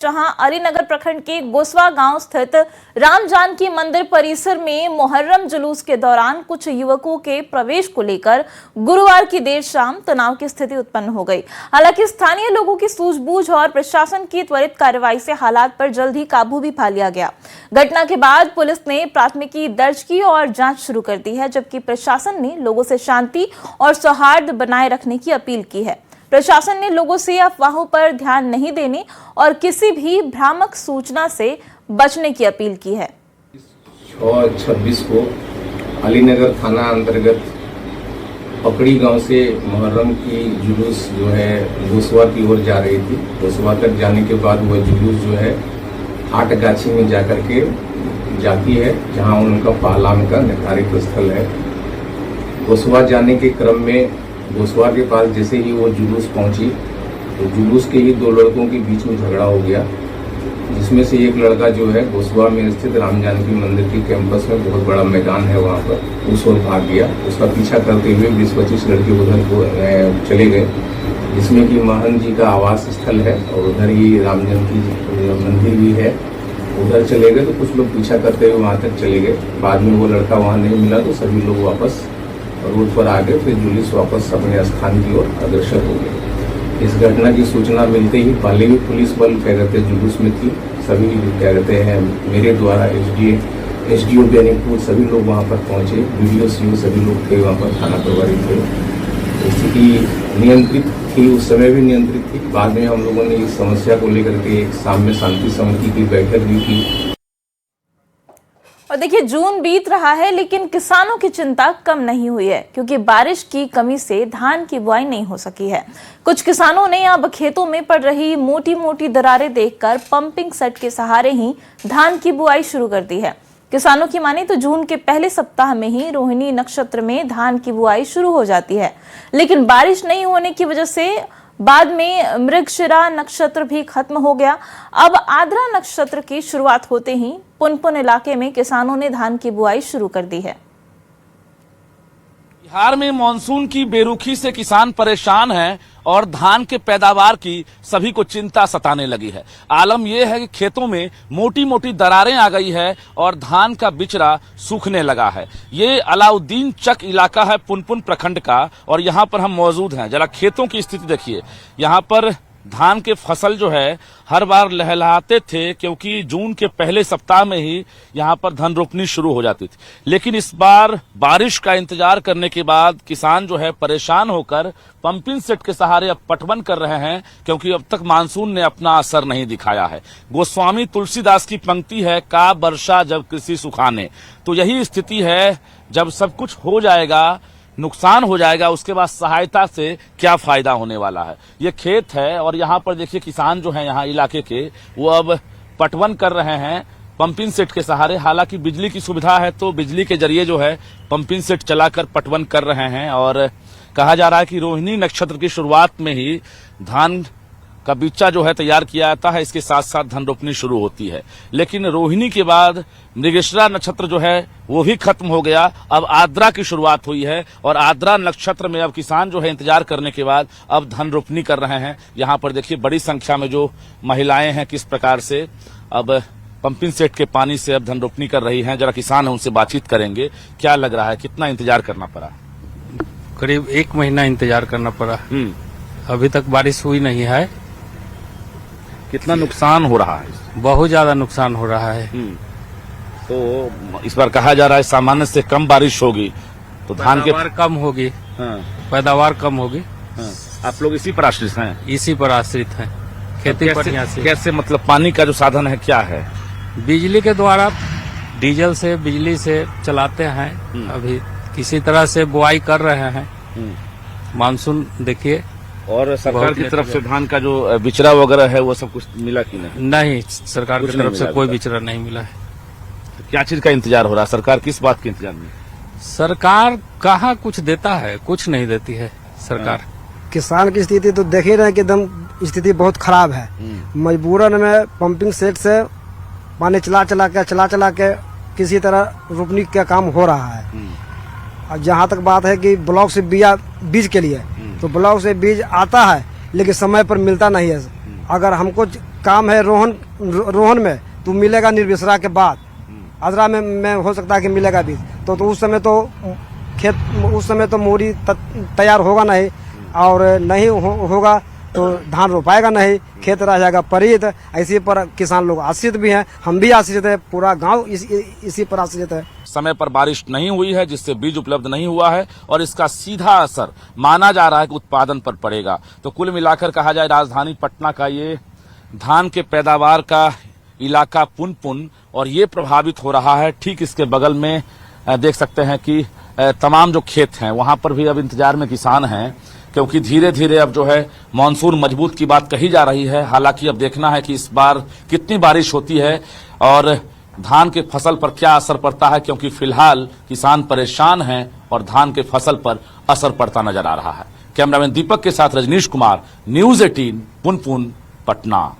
जहां अलीनगर प्रखंड के गोसवा गांव स्थित राम जानकी मंदिर परिसर में मुहर्रम जुलूस के दौरान कुछ युवकों के प्रवेश को लेकर गुरुवार की देर शाम तनाव की स्थिति उत्पन्न हो गई। हालांकि स्थानीय लोगों की सूझबूझ और प्रशासन की त्वरित कार्रवाई से हालात पर जल्द ही काबू भी पा लिया गया। घटना के बाद पुलिस ने प्राथमिकी दर्ज की और जांच शुरू कर दी है, जबकि प्रशासन ने लोगों से शांति और सौहार्द बनाए रखने की अपील की है। प्रशासन ने लोगों से अफवाहों पर ध्यान नहीं देने और किसी भी भ्रामक सूचना से बचने की अपील की है। 6/26 को अलीनगर थाना अंतर्गत पकड़ी गांव से मुहर्रम की जुलूस जो है गोसवा की ओर जा रही थी। गोसवा तक जाने के बाद वह जुलूस जो है आटगाछी में जाकर के जाती है, जहां उनका पालाम का निर्धारित स्थल है। गोसवा जाने के क्रम में गोसवा के पास जैसे ही वो जुलूस पहुंची तो जुलूस के ही दो लड़कों के बीच में झगड़ा हो गया, जिसमें से एक लड़का जो है गोसवा में स्थित राम जानकी मंदिर के कैंपस में बहुत बड़ा मैदान है वहां पर, उस ओर भाग गया। उसका पीछा करते हुए 20-25 लड़के उधर चले गए, जिसमें कि महन जी का आवास स्थल है और उधर ही राम जानकी मंदिर भी है। उधर चले गए तो कुछ लोग पीछा करते हुए वहां तक चले गए। बाद में वो लड़का वहां नहीं मिला तो सभी लोग वापस रोड पर आ गए। फिर जुलूस वापस अपने स्थान की ओर अग्रसर हो गए। इस घटना की सूचना मिलते ही पहले भी पुलिस बल क्या कहते हैं जुलूस में थी, सभी क्या कहते हैं मेरे द्वारा एसडीओ बेनीपुर सभी लोग वहां पर पहुंचे, वीडियो सीओ सभी लोग थे वहां पर, थाना प्रभारी थे। स्थिति नियंत्रित थी, उस समय भी नियंत्रित थी। बाद में हम लोगों ने इस समस्या को लेकर के एक सामने शांति समिति की बैठक भी की। और देखिए, जून बीत रहा है लेकिन किसानों की चिंता कम नहीं हुई है, क्योंकि बारिश की कमी से धान की बुआई नहीं हो सकी है। कुछ किसानों ने अब खेतों में पड़ रही मोटी मोटी दरारें देखकर पंपिंग सेट के सहारे ही धान की बुआई शुरू कर दी है। किसानों की माने तो जून के पहले सप्ताह में ही रोहिणी नक्षत्र में धान की बुआई शुरू हो जाती है, लेकिन बारिश नहीं होने की वजह से बाद में मृगशिरा नक्षत्र भी खत्म हो गया। अब आद्रा नक्षत्र की शुरुआत होते ही पुनपुन इलाके में किसानों ने धान की बुआई शुरू कर दी है। बिहार में मानसून की बेरुखी से किसान परेशान हैं और धान के पैदावार की सभी को चिंता सताने लगी है। आलम यह है कि खेतों में मोटी मोटी दरारें आ गई है और धान का बिचरा सूखने लगा है। ये अलाउद्दीन चक इलाका है पुनपुन प्रखंड का और यहाँ पर हम मौजूद हैं। जरा खेतों की स्थिति देखिए। यहाँ पर धान के फसल जो है हर बार लहलहाते थे, क्योंकि जून के पहले सप्ताह में ही यहाँ पर धान रोपनी शुरू हो जाती थी। लेकिन इस बार बारिश का इंतजार करने के बाद किसान जो है परेशान होकर पंपिंग सेट के सहारे अब पटवन कर रहे हैं, क्योंकि अब तक मानसून ने अपना असर नहीं दिखाया है। गोस्वामी तुलसीदास की पंक्ति है, का वर्षा जब कृषि सुखाने। तो यही स्थिति है, जब सब कुछ हो जाएगा, नुकसान हो जाएगा, उसके बाद सहायता से क्या फायदा होने वाला है। ये खेत है और यहाँ पर देखिए किसान जो है यहाँ इलाके के, वो अब पटवन कर रहे हैं पंपिंग सेट के सहारे। हालांकि बिजली की सुविधा है तो बिजली के जरिए जो है पंपिंग सेट चलाकर पटवन कर रहे हैं। और कहा जा रहा है कि रोहिणी नक्षत्र की शुरुआत में ही धान का बिच्चा जो है तैयार किया जाता है, इसके साथ साथ धान रोपनी शुरू होती है। लेकिन रोहिणी के बाद मृगशिरा नक्षत्र जो है वो भी खत्म हो गया। अब आद्रा की शुरुआत हुई है और आद्रा नक्षत्र में अब किसान जो है इंतजार करने के बाद अब धान रोपनी कर रहे हैं। यहाँ पर देखिए बड़ी संख्या में जो महिलाएं हैं किस प्रकार से अब पंपिंग सेट के पानी से अब धान रोपनी कर रही हैं। जरा किसान है उनसे बातचीत करेंगे, क्या लग रहा है, कितना इंतजार करना पड़ा? करीब 1 महीना इंतजार करना पड़ा। अभी तक बारिश हुई नहीं है। कितना नुकसान हो रहा है? बहुत ज्यादा नुकसान हो रहा है। तो इस बार कहा जा रहा है सामान्य से कम बारिश होगी तो धान के कम होगी। हाँ। पैदावार कम होगी। हाँ। आप लोग इसी पर आश्रित हैं? इसी पर आश्रित हैं, खेती पर। यहाँ से कैसे, मतलब पानी का जो साधन है क्या है? बिजली के द्वारा, डीजल से, बिजली से चलाते हैं। अभी किसी तरह से बुआई कर रहे हैं। मानसून देखिए। और सरकार की तरफ से धान का जो बिचरा वगैरह है वो सब कुछ मिला कि नहीं? नहीं, सरकार की तरफ से कोई बिचरा नहीं मिला है। क्या चीज का इंतजार हो रहा है? सरकार किस बात के इंतजार में? सरकार कहाँ कुछ देता है, कुछ नहीं देती है सरकार। किसान की स्थिति तो देख ही रहे कि एकदम स्थिति बहुत खराब है। मजबूरन में पंपिंग सेट से पानी चला के किसी तरह रोपनी का काम हो रहा है। और जहाँ तक बात है कि ब्लॉक से बीज के लिए, तो ब्लॉक से बीज आता है लेकिन समय पर मिलता नहीं है। अगर हमको काम है रोहन में तो मिलेगा निर्विसरा के बाद, आजरा में हो सकता है कि मिलेगा बीज। तो उस समय तो उस समय तो मोरी तैयार होगा नहीं, और नहीं होगा तो धान रोपाएगा नहीं, खेत रह जाएगा परीत। ऐसे पर किसान लोग आश्रित भी हैं, हम भी आश्रित है, पूरा गांव इसी पर आश्रित है। समय पर बारिश नहीं हुई है जिससे बीज उपलब्ध नहीं हुआ है और इसका सीधा असर माना जा रहा है कि उत्पादन पर पड़ेगा। तो कुल मिलाकर कहा जाए राजधानी पटना का ये धान के पैदावार का इलाका पुनपुन, और ये प्रभावित हो रहा है। ठीक इसके बगल में देख सकते हैं कि तमाम जो खेत हैं वहां पर भी अब इंतजार में किसान हैं, क्योंकि धीरे धीरे अब जो है मानसून मजबूत की बात कही जा रही है। हालांकि अब देखना है कि इस बार कितनी बारिश होती है और धान के फसल पर क्या असर पड़ता है, क्योंकि फिलहाल किसान परेशान हैं और धान के फसल पर असर पड़ता नजर आ रहा है। कैमरामैन दीपक के साथ रजनीश कुमार, न्यूज 18 पुनपुन पटना।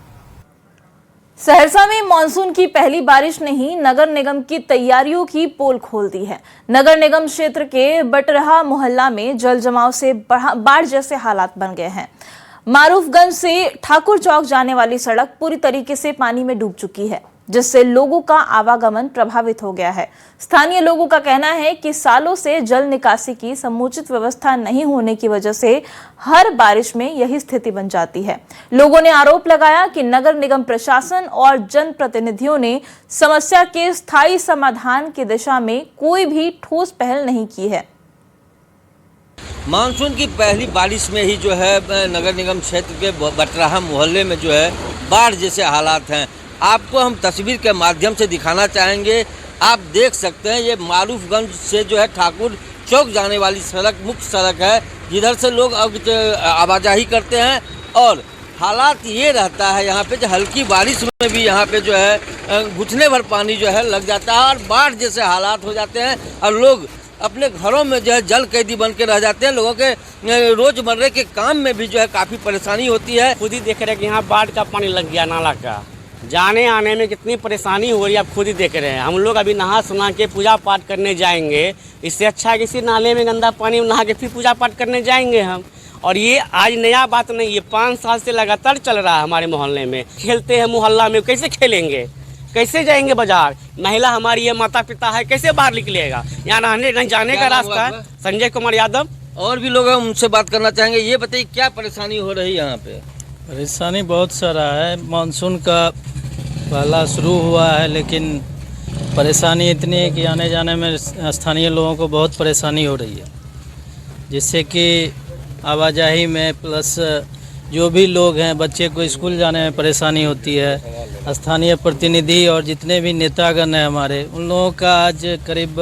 सहरसा में मानसून की पहली बारिश ने ही नगर निगम की तैयारियों की पोल खोल दी है। नगर निगम क्षेत्र के बटरहा मोहल्ला में जल जमाव से बाढ़ जैसे हालात बन गए हैं। मारूफगंज से ठाकुर चौक जाने वाली सड़क पूरी तरीके से पानी में डूब चुकी है, जिससे लोगों का आवागमन प्रभावित हो गया है। स्थानीय लोगों का कहना है कि सालों से जल निकासी की समुचित व्यवस्था नहीं होने की वजह से हर बारिश में यही स्थिति बन जाती है। लोगों ने आरोप लगाया कि नगर निगम प्रशासन और जनप्रतिनिधियों ने समस्या के स्थायी समाधान की दिशा में कोई भी ठोस पहल नहीं की है। मानसून की पहली बारिश में ही जो है नगर निगम क्षेत्र के बटराहा मोहल्ले में जो है बाढ़ जैसे हालात हैं। आपको हम तस्वीर के माध्यम से दिखाना चाहेंगे। आप देख सकते हैं ये मारूफगंज से जो है ठाकुर चौक जाने वाली सड़क मुख्य सड़क है, जिधर से लोग आवाजाही करते हैं। और हालात ये रहता है यहाँ पे जो हल्की बारिश में भी यहाँ पे जो है घुटने भर पानी जो है लग जाता है और बाढ़ जैसे हालात हो जाते हैं और लोग अपने घरों में जो है जल कैदी बन के रह जाते हैं। लोगों के रोजमर्रे के काम में भी जो है काफ़ी परेशानी होती है। खुद ही देख रहे हैं कि यहाँ बाढ़ का पानी लग गया नाला का, जाने आने में कितनी परेशानी हो रही है, आप खुद ही देख रहे हैं। हम लोग अभी नहा सुना के पूजा पाठ करने जाएंगे, इससे अच्छा है किसी नाले में गंदा पानी में नहा के फिर पूजा पाठ करने जाएंगे हम। और ये आज नया बात नहीं, ये 5 साल से लगातार चल रहा है हमारे मोहल्ले में। खेलते हैं मोहल्ला में, कैसे खेलेंगे, कैसे जाएंगे बाजार? महिला हमारी है, माता पिता है, कैसे बाहर निकलेगा? यहाँ रहने नहीं जाने का रास्ता है। संजय कुमार यादव। और भी लोग हैं, उनसे बात करना चाहेंगे। ये बताइए क्या परेशानी हो रही है यहाँ पे? परेशानी बहुत सारा है। मानसून का पहला शुरू हुआ है, लेकिन परेशानी इतनी है कि आने जाने में स्थानीय लोगों को बहुत परेशानी हो रही है, जिससे कि आवाजाही में प्लस जो भी लोग हैं, बच्चे को स्कूल जाने में परेशानी होती है। स्थानीय प्रतिनिधि और जितने भी नेतागण हैं हमारे, उन लोगों का आज करीब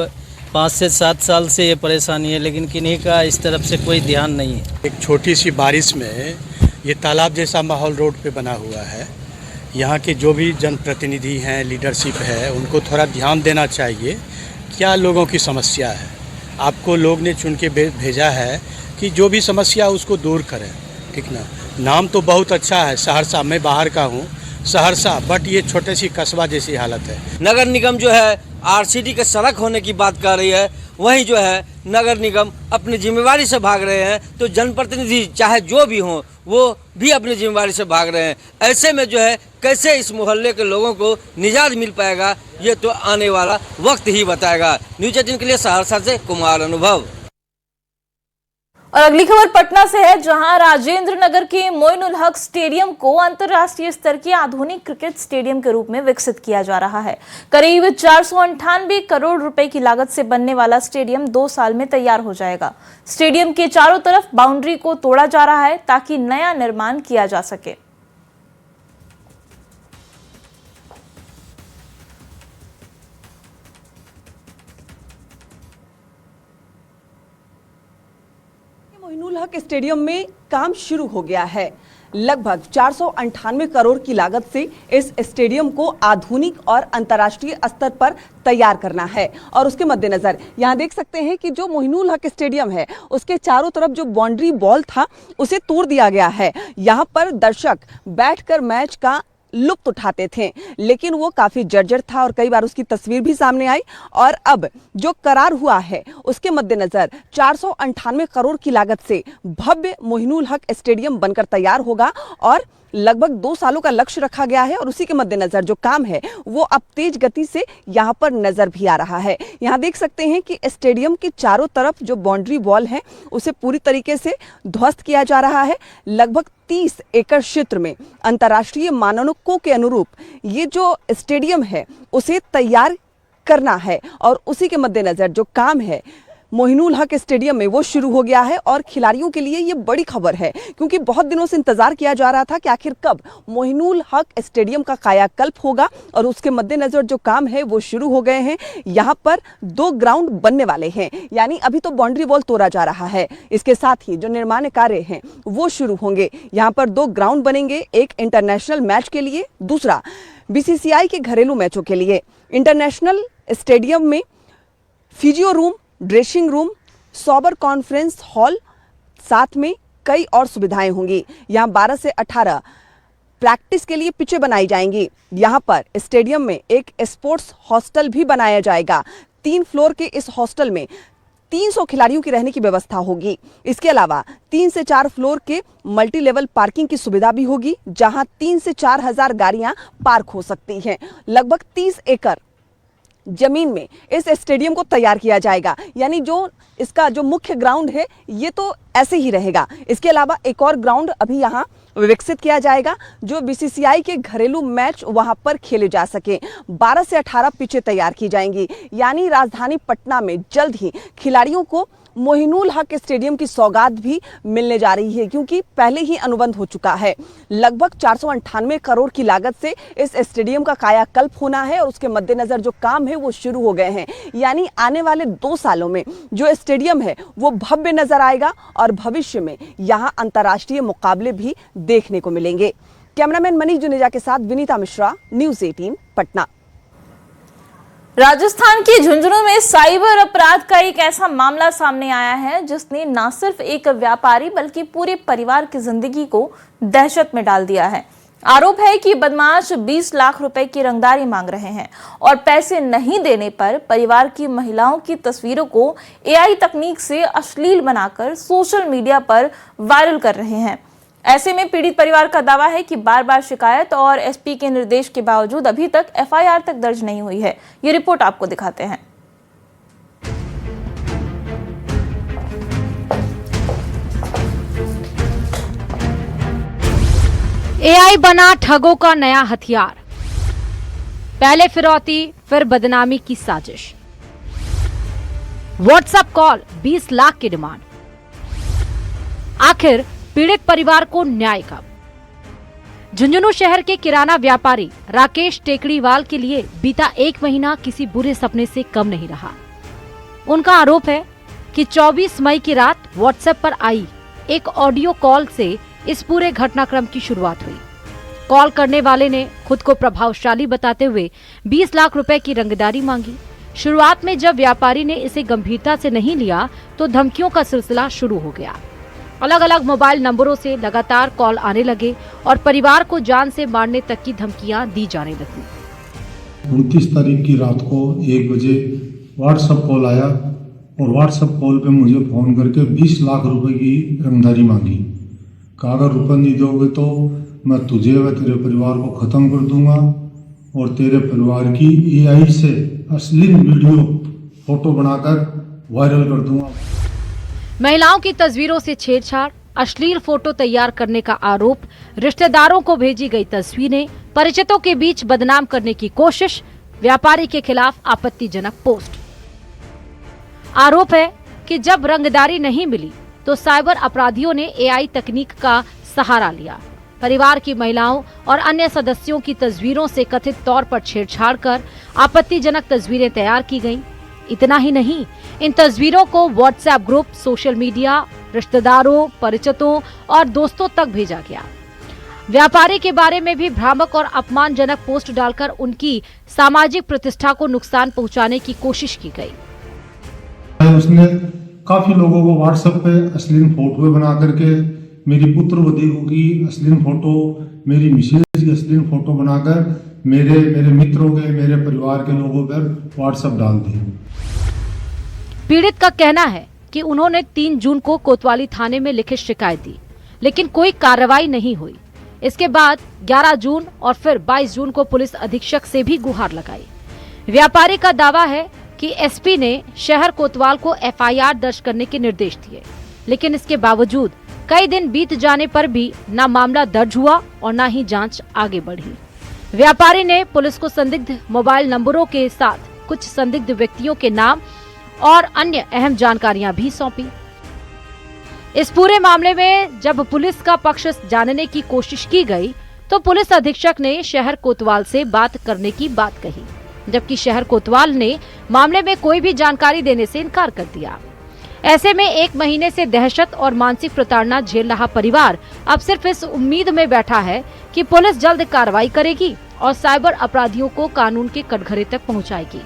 5 से 7 साल से ये परेशानी है, लेकिन किन्हीं का इस तरफ से कोई ध्यान नहीं है। एक छोटी सी बारिश में ये तालाब जैसा माहौल रोड पे बना हुआ है। यहाँ के जो भी जनप्रतिनिधि हैं, लीडरशिप है, उनको थोड़ा ध्यान देना चाहिए क्या लोगों की समस्या है। आपको लोग ने चुन के भेजा है कि जो भी समस्या है उसको दूर करें, ठीक ना। नाम तो बहुत अच्छा है सहरसा, मैं बाहर का हूँ सहरसा, बट ये छोटे सी कस्बा जैसी हालत है। नगर निगम जो है आरसीडी के सड़क होने की बात कर रही है, वहीं जो है नगर निगम अपनी जिम्मेवारी से भाग रहे हैं, तो जनप्रतिनिधि चाहे जो भी हों वो भी अपनी जिम्मेवारी से भाग रहे हैं। ऐसे में जो है कैसे इस मोहल्ले के लोगों को निजात मिल पाएगा, ये तो आने वाला वक्त ही बताएगा। न्यूज 18 के लिए सहरसा से कुमार अनुभव। और अगली खबर पटना से है, जहां राजेंद्र नगर के मोइनुल हक स्टेडियम को अंतर्राष्ट्रीय स्तर के आधुनिक क्रिकेट स्टेडियम के रूप में विकसित किया जा रहा है। करीब 498 करोड़ रुपए की लागत से बनने वाला स्टेडियम 2 साल में तैयार हो जाएगा। स्टेडियम के चारों तरफ बाउंड्री को तोड़ा जा रहा है ताकि नया निर्माण किया जा सके। मोइनुल हक स्टेडियम में काम शुरू हो गया है। लगभग 498 करोड़ की लागत से इस स्टेडियम को आधुनिक और अंतर्राष्ट्रीय स्तर पर तैयार करना है। और उसके मद्देनजर यहाँ देख सकते हैं कि जो मोइनुल हक स्टेडियम है उसके चारों तरफ जो बाउंड्री वॉल था उसे तोड़ दिया गया है। यहाँ पर दर्शक बैठकर मैच का लुत्फ उठाते थे, लेकिन वो काफी जर्जर था और कई बार उसकी तस्वीर भी सामने आई। और अब जो करार हुआ है उसके मद्देनजर 498 करोड़ की लागत से भव्य मोइनुल हक स्टेडियम बनकर तैयार होगा और लगभग 2 सालों का लक्ष्य रखा गया है। और उसी के मद्देनजर जो काम है वो अब तेज गति से यहाँ पर नजर भी आ रहा है। यहाँ देख सकते हैं कि स्टेडियम के चारों तरफ जो बाउंड्री वॉल है उसे पूरी तरीके से ध्वस्त किया जा रहा है। लगभग 30 एकड़ क्षेत्र में अंतर्राष्ट्रीय मानकों के अनुरूप ये जो स्टेडियम है उसे तैयार करना है और उसी के मद्देनजर जो काम है मोइनुल हक स्टेडियम में वो शुरू हो गया है। और खिलाड़ियों के लिए ये बड़ी खबर है, क्योंकि बहुत दिनों से इंतजार किया जा रहा था कि आखिर कब मोइनुल हक स्टेडियम का कायाकल्प होगा। और उसके मद्देनजर जो काम है वो शुरू हो गए हैं। यहाँ पर 2 ग्राउंड बनने वाले हैं, यानी अभी तो बाउंड्री वॉल तोड़ा जा रहा है, इसके साथ ही जो निर्माण कार्य हैं वो शुरू होंगे। यहाँ पर 2 ग्राउंड बनेंगे, एक इंटरनेशनल मैच के लिए, दूसरा BCCI के घरेलू मैचों के लिए। इंटरनेशनल स्टेडियम में physio room, dressing room, sober conference hall, साथ में कई और सुविधाएं होंगी। यहाँ 12 से 18 प्रैक्टिस के लिए पिचें बनाई जाएंगी। यहाँ पर स्टेडियम में एक स्पोर्ट्स हॉस्टल भी बनाया जाएगा। 3 फ्लोर के इस हॉस्टल में 300 खिलाड़ियों की रहने की व्यवस्था होगी। इसके अलावा 3 से 4 फ्लोर के मल्टी लेवल पार्किंग की सुविधा भी होगी, जहां 3 से 4 हजार गाड़ियां पार्क हो सकती हैं। लगभग 30 एकड़ जमीन में इस स्टेडियम को तैयार किया जाएगा, यानी जो इसका जो मुख्य ग्राउंड है ये तो ऐसे ही रहेगा। इसके अलावा एक और ग्राउंड अभी यहाँ विकसित किया जाएगा, जो BCCI के घरेलू मैच वहां पर खेले जा सके। 12 से 18 पिचें तैयार की जाएंगी, यानी राजधानी पटना में जल्द ही खिलाड़ियों को मोइनुल हक स्टेडियम की सौगात भी मिलने जा रही है, क्योंकि पहले ही अनुबंध हो चुका है। लगभग 498 करोड़ की लागत से इस स्टेडियम का कायाकल्प होना है और उसके मद्देनजर जो काम है वो शुरू हो गए हैं। यानी आने वाले 2 सालों में जो स्टेडियम है वो भव्य नजर आएगा और भविष्य में यहाँ अंतर्राष्ट्रीय मुकाबले भी देखने को मिलेंगे। कैमरामैन मनीष जुनेजा के साथ विनीता मिश्रा, न्यूज़ 18 पटना। राजस्थान के झुंझुनू में साइबर अपराध का एक ऐसा मामला सामने आया है जिसने न सिर्फ एक व्यापारी बल्कि पूरे परिवार की जिंदगी को दहशत में डाल दिया है। आरोप है कि बदमाश 20 लाख रुपए की रंगदारी मांग रहे हैं और पैसे नहीं देने पर परिवार की महिलाओं की तस्वीरों को AI तकनीक से अश्लील बनाकर सोशल मीडिया पर वायरल कर रहे हैं। ऐसे में पीड़ित परिवार का दावा है कि बार बार शिकायत और SP के निर्देश के बावजूद अभी तक FIR तक दर्ज नहीं हुई है। ये रिपोर्ट आपको दिखाते हैं। AI बना ठगों का नया हथियार। पहले फिरौती, फिर बदनामी की साजिश। व्हाट्सएप कॉल, 20 लाख की डिमांड। आखिर पीड़ित परिवार को न्याय कब? झुंझुनू शहर के किराना व्यापारी राकेश टेकड़ीवाल के लिए बीता 1 महीना किसी बुरे सपने से कम नहीं रहा। उनका आरोप है कि 24 मई की रात व्हाट्सएप पर आई एक ऑडियो कॉल से इस पूरे घटनाक्रम की शुरुआत हुई। कॉल करने वाले ने खुद को प्रभावशाली बताते हुए 20 लाख रुपए की रंगदारी मांगी। शुरुआत में जब व्यापारी ने इसे गंभीरता से नहीं लिया तो धमकियों का सिलसिला शुरू हो गया। अलग अलग मोबाइल नंबरों से लगातार कॉल आने लगे और परिवार को जान से मारने तक की धमकियां दी जाने लगी। 29 तारीख की रात को 1 बजे व्हाट्सएप कॉल आया और व्हाट्सएप कॉल पे मुझे फोन करके 20 लाख रुपए की रंगदारी मांगी। कहा अगर रुपये नहीं दोगे तो मैं तुझे व तेरे परिवार को खत्म कर दूंगा और तेरे परिवार की AI से अश्लील वीडियो फोटो बनाकर वायरल कर दूंगा। महिलाओं की तस्वीरों से छेड़छाड़, अश्लील फोटो तैयार करने का आरोप, रिश्तेदारों को भेजी गई तस्वीरें, परिचितों के बीच बदनाम करने की कोशिश, व्यापारी के खिलाफ आपत्तिजनक पोस्ट। आरोप है कि जब रंगदारी नहीं मिली तो साइबर अपराधियों ने AI तकनीक का सहारा लिया। परिवार की महिलाओं और अन्य सदस्यों की तस्वीरों से कथित तौर पर छेड़छाड़ कर आपत्तिजनक तस्वीरें तैयार की गईं। इतना ही नहीं, इन तस्वीरों को व्हाट्सएप ग्रुप, सोशल मीडिया, रिश्तेदारों, परिचितों और दोस्तों तक भेजा गया। व्यापारी के बारे में भी भ्रामक और अपमानजनक पोस्ट डालकर उनकी सामाजिक प्रतिष्ठा को नुकसान पहुंचाने की कोशिश की गई। उसने काफी लोगों को व्हाट्सएप पे अश्लील फोटो बना करके मेरी पुत्र वधू की अश्लील फोटो, मेरी मिसेज की अश्लील फोटो बनाकर मेरे मित्रों के, मेरे परिवार के लोगों पर व्हाट्सएप डाल दी। पीड़ित का कहना है कि उन्होंने 3 जून को कोतवाली थाने में लिखित शिकायत दी, लेकिन कोई कार्रवाई नहीं हुई। इसके बाद 11 जून और फिर 22 जून को पुलिस अधीक्षक से भी गुहार लगाई। व्यापारी का दावा है कि एसपी ने शहर कोतवाल को एफआईआर दर्ज करने के निर्देश दिए, लेकिन इसके बावजूद कई दिन बीत जाने पर भी न मामला दर्ज हुआ और न ही जांच आगे बढ़ी। व्यापारी ने पुलिस को संदिग्ध मोबाइल नंबरों के साथ कुछ संदिग्ध व्यक्तियों के नाम और अन्य अहम जानकारियां भी सौंपी। इस पूरे मामले में जब पुलिस का पक्ष जानने की कोशिश की गई तो पुलिस अधीक्षक ने शहर कोतवाल से बात करने की बात कही, जबकि शहर कोतवाल ने मामले में कोई भी जानकारी देने से इनकार कर दिया। ऐसे में 1 महीने से दहशत और मानसिक प्रताड़ना झेल रहा परिवार अब सिर्फ इस उम्मीद में बैठा है कि पुलिस जल्द कार्रवाई करेगी और साइबर अपराधियों को कानून के कटघरे तक पहुंचाएगी।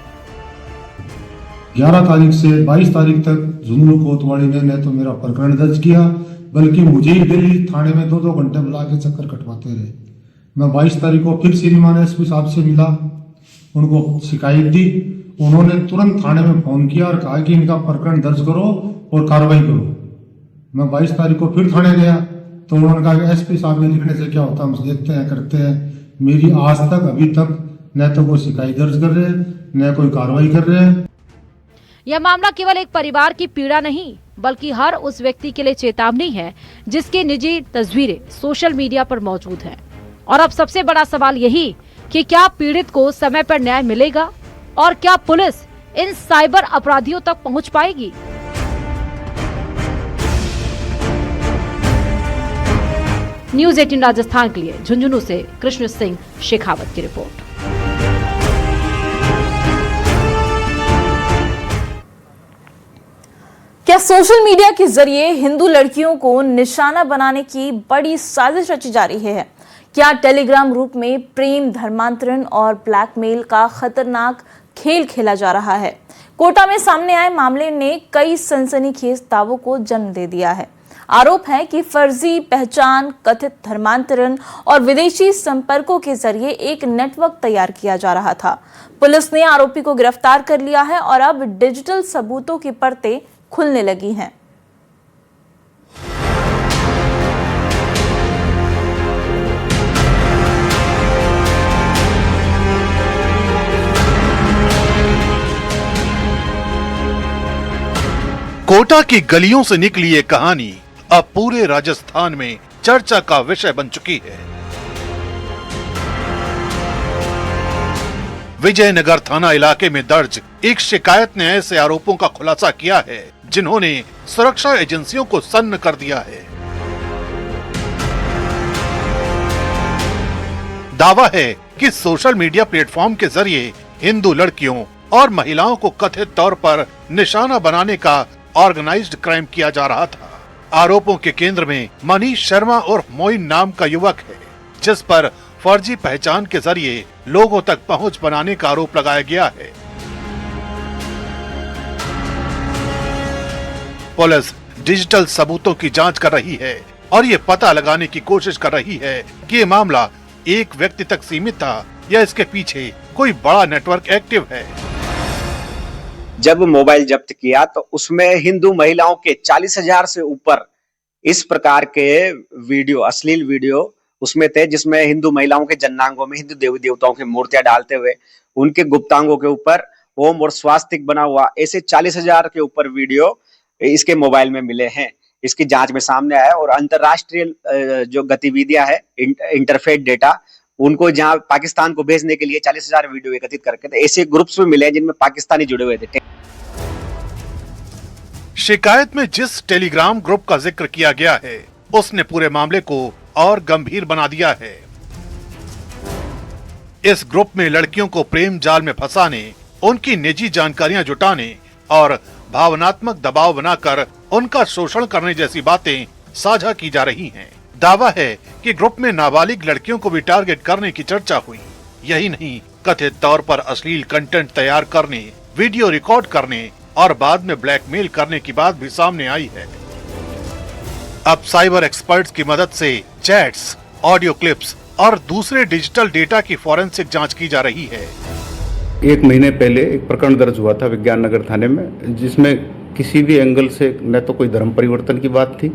11 तारीख से 22 तारीख तक झुंझुनू कोतवाली ने न तो मेरा प्रकरण दर्ज किया, बल्कि मुझे ही दिल्ली थाने में 2-2 घंटे बुला के चक्कर कटवाते रहे। मैं 22 तारीख को फिर श्रीमान एसपी साहब से मिला, उनको शिकायत दी। उन्होंने तुरंत थाने में फोन किया और कहा कि इनका प्रकरण दर्ज करो और कार्रवाई करो। मैं 22 तारीख को फिर थाने गया तो उन्होंने कहा कि एसपी साहब के लिखने से क्या होता है, हम देखते हैं, करते हैं। मेरी आज तक अभी तक न तो कोई शिकायत दर्ज कर रहे हैं, न कोई कार्रवाई कर रहे हैं। यह मामला केवल एक परिवार की पीड़ा नहीं, बल्कि हर उस व्यक्ति के लिए चेतावनी है जिसकी निजी तस्वीरें सोशल मीडिया पर मौजूद हैं। और अब सबसे बड़ा सवाल यही कि क्या पीड़ित को समय पर न्याय मिलेगा और क्या पुलिस इन साइबर अपराधियों तक पहुंच पाएगी। न्यूज़ 18 राजस्थान के लिए झुंझुनू से कृष्ण सिंह शेखावत की रिपोर्ट। क्या सोशल मीडिया के जरिए हिंदू लड़कियों को निशाना बनाने की बड़ी साजिश रची जा रही है? क्या टेलीग्राम ग्रुप में प्रेम, धर्मांतरण और ब्लैकमेल का खतरनाक खेल खेला जा रहा है? कोटा में सामने आए मामले ने कई सनसनीखेज दावों को जन्म दे दिया है। आरोप है कि फर्जी पहचान, कथित धर्मांतरण और विदेशी संपर्कों के जरिए एक नेटवर्क तैयार किया जा रहा था। पुलिस ने आरोपी को गिरफ्तार कर लिया है और अब डिजिटल सबूतों की परतें खुलने लगी हैं। कोटा की गलियों से निकली ये कहानी अब पूरे राजस्थान में चर्चा का विषय बन चुकी है। विजयनगर थाना इलाके में दर्ज एक शिकायत ने ऐसे आरोपों का खुलासा किया है जिन्होंने सुरक्षा एजेंसियों को सन्न कर दिया है। दावा है कि सोशल मीडिया प्लेटफॉर्म के जरिए हिंदू लड़कियों और महिलाओं को कथित तौर पर निशाना बनाने का ऑर्गेनाइज्ड क्राइम किया जा रहा था। आरोपों के केंद्र में मनीष शर्मा और मोइन नाम का युवक है, जिस पर फर्जी पहचान के जरिए लोगों तक पहुंच बनाने का आरोप लगाया गया है। पुलिस डिजिटल सबूतों की जांच कर रही है और ये पता लगाने की कोशिश कर रही है कि ये मामला एक व्यक्ति तक सीमित था या इसके पीछे कोई बड़ा नेटवर्क एक्टिव है। जब मोबाइल जब्त किया तो उसमें हिंदू महिलाओं के 40,000 से ऊपर इस प्रकार के वीडियो, अश्लील वीडियो उसमें थे, जिसमें हिंदू महिलाओं के जन्नांगों में हिंदू देवी देवताओं की मूर्तियां डालते हुए उनके गुप्तांगों के ऊपर ओम और स्वास्तिक बना हुआ, ऐसे 40,000 के ऊपर वीडियो इसके मोबाइल में मिले हैं। इसकी जांच में सामने आया और अंतरराष्ट्रीय जो गतिविधियां है, इंटरफेट डेटा, उनको जहां पाकिस्तान को भेजने के लिए 40,000 वीडियो एकत्रित करके थे। ऐसे ग्रुप्स भी मिले जिनमें पाकिस्तानी जुड़े हुए थे। शिकायत में जिस टेलीग्राम ग्रुप का जिक्र किया गया है उसने पूरे मामले को और गंभीर बना दिया है। इस ग्रुप में लड़कियों को प्रेम जाल में फंसाने, उनकी निजी जानकारियां जुटाने और भावनात्मक दबाव बनाकर उनका शोषण करने जैसी बातें साझा की जा रही हैं। दावा है कि ग्रुप में नाबालिग लड़कियों को भी टारगेट करने की चर्चा हुई। यही नहीं, कथित तौर पर अश्लील कंटेंट तैयार करने, वीडियो रिकॉर्ड करने और बाद में ब्लैकमेल करने की बात भी सामने आई है। अब साइबर एक्सपर्ट्स की मदद से चैट्स, ऑडियो क्लिप्स और दूसरे डिजिटल डेटा की फॉरेंसिक जांच की जा रही है। 1 महीने पहले एक प्रकरण दर्ज हुआ था विज्ञान नगर थाने में, जिसमें किसी भी एंगल से न तो कोई धर्म परिवर्तन की बात थी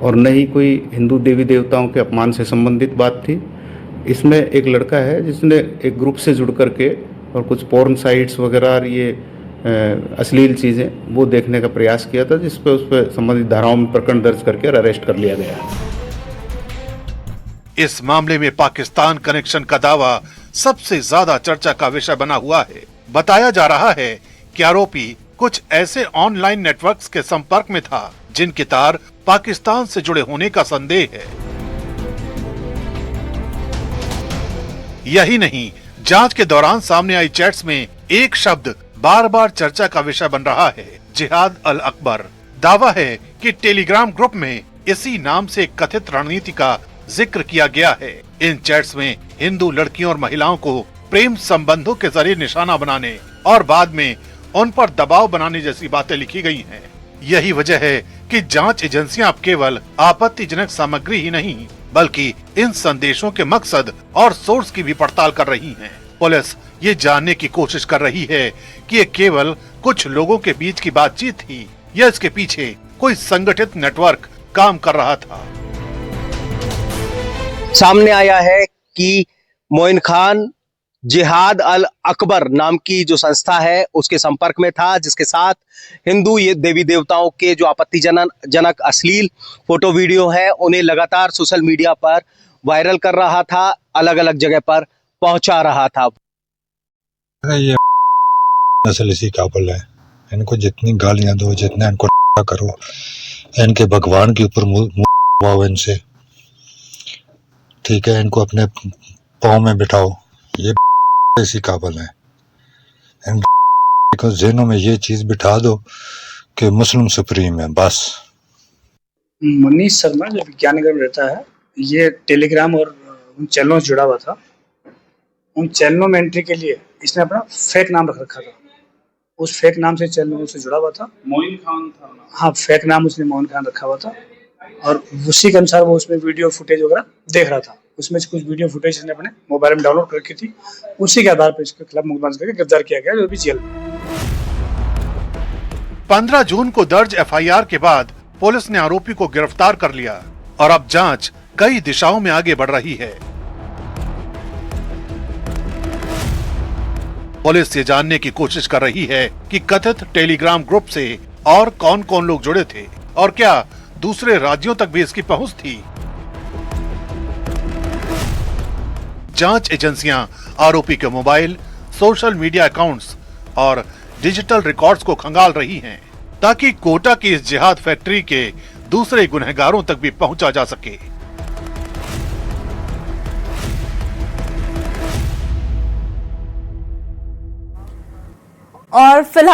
और न ही कोई हिंदू देवी देवताओं के अपमान से संबंधित बात थी। इसमें एक लड़का है जिसने एक ग्रुप से जुड़ करके और कुछ पोर्न साइट्स वगैरह और ये अश्लील चीज़ें वो देखने का प्रयास किया था, जिस पर उस पर संबंधित धाराओं में प्रकरण दर्ज करके अरेस्ट कर लिया गया। इस मामले में पाकिस्तान कनेक्शन का दावा सबसे ज्यादा चर्चा का विषय बना हुआ है। बताया जा रहा है कि आरोपी कुछ ऐसे ऑनलाइन नेटवर्क्स के संपर्क में था जिनके तार पाकिस्तान से जुड़े होने का संदेह है। यही नहीं, जांच के दौरान सामने आई चैट्स में एक शब्द बार बार चर्चा का विषय बन रहा है, जिहाद अल अकबर। दावा है कि टेलीग्राम ग्रुप में इसी नाम से एक कथित रणनीति का जिक्र किया गया है। इन चैट्स में हिंदू लड़कियों और महिलाओं को प्रेम संबंधों के जरिए निशाना बनाने और बाद में उन पर दबाव बनाने जैसी बातें लिखी गई हैं। यही वजह है कि जांच एजेंसियां अब केवल आपत्तिजनक सामग्री ही नहीं बल्कि इन संदेशों के मकसद और सोर्स की भी पड़ताल कर रही हैं। पुलिस ये जानने की कोशिश कर रही है कि ये केवल कुछ लोगों के बीच की बातचीत थी या इसके पीछे कोई संगठित नेटवर्क काम कर रहा था। सामने आया है कि मोइन खान जिहाद अल अकबर नाम की जो संस्था है उसके संपर्क में था, जिसके साथ हिंदू ये देवी देवताओं के जो आपत्तिजनक अश्लील फोटो वीडियो है उन्हें लगातार सोशल मीडिया पर वायरल कर रहा था, अलग अलग जगह पर पहुंचा रहा था। ये नस्ल इसी काबिल है, इनको जितनी गालियां दो, जितना इनको करो, इनके भगवान के ऊपर मुँह इनसे, ठीक है, इनको अपने पाँव में बिठाओ, ये इसी काबिल है। इनको ज़हनों में ये चीज बिठा दो कि मुस्लिम सुप्रीम है, बस। मनीष शर्मा जो विज्ञान नगर में रहता है, ये टेलीग्राम और उन चैनलों से जुड़ा हुआ था। उन चैनलों में एंट्री के लिए इसने अपना फेक नाम रख रखा था। उस फेक नाम से चैनलों से जुड़ा हुआ था। मोइन खान था। हाँ, फेक नाम उसने मोइन खान रखा हुआ था और उसी के अनुसार वो उसमें वीडियो फुटेज वगैरह देख रहा था। उसमें से कुछ वीडियो फुटेज इसने अपने मोबाइल में डाउनलोड करके थी, उसी के आधार पर इसके खिलाफ मुकदमा करके गिरफ्तार किया गया, जो भी जेल में। 15 जून को दर्ज एफआईआर के बाद पुलिस ने आरोपी को गिरफ्तार कर लिया और अब जांच कई दिशाओं में आगे बढ़ रही है। पुलिस ये जानने की कोशिश कर रही है कि कथित टेलीग्राम ग्रुप से और कौन कौन लोग जुड़े थे और क्या दूसरे राज्यों तक भी इसकी पहुंच थी। जांच एजेंसियां आरोपी के मोबाइल, सोशल मीडिया अकाउंट्स और डिजिटल रिकॉर्ड्स को खंगाल रही हैं ताकि कोटा की इस जिहाद फैक्ट्री के दूसरे गुनहगारों तक भी पहुंचा जा सके। और फिलहाल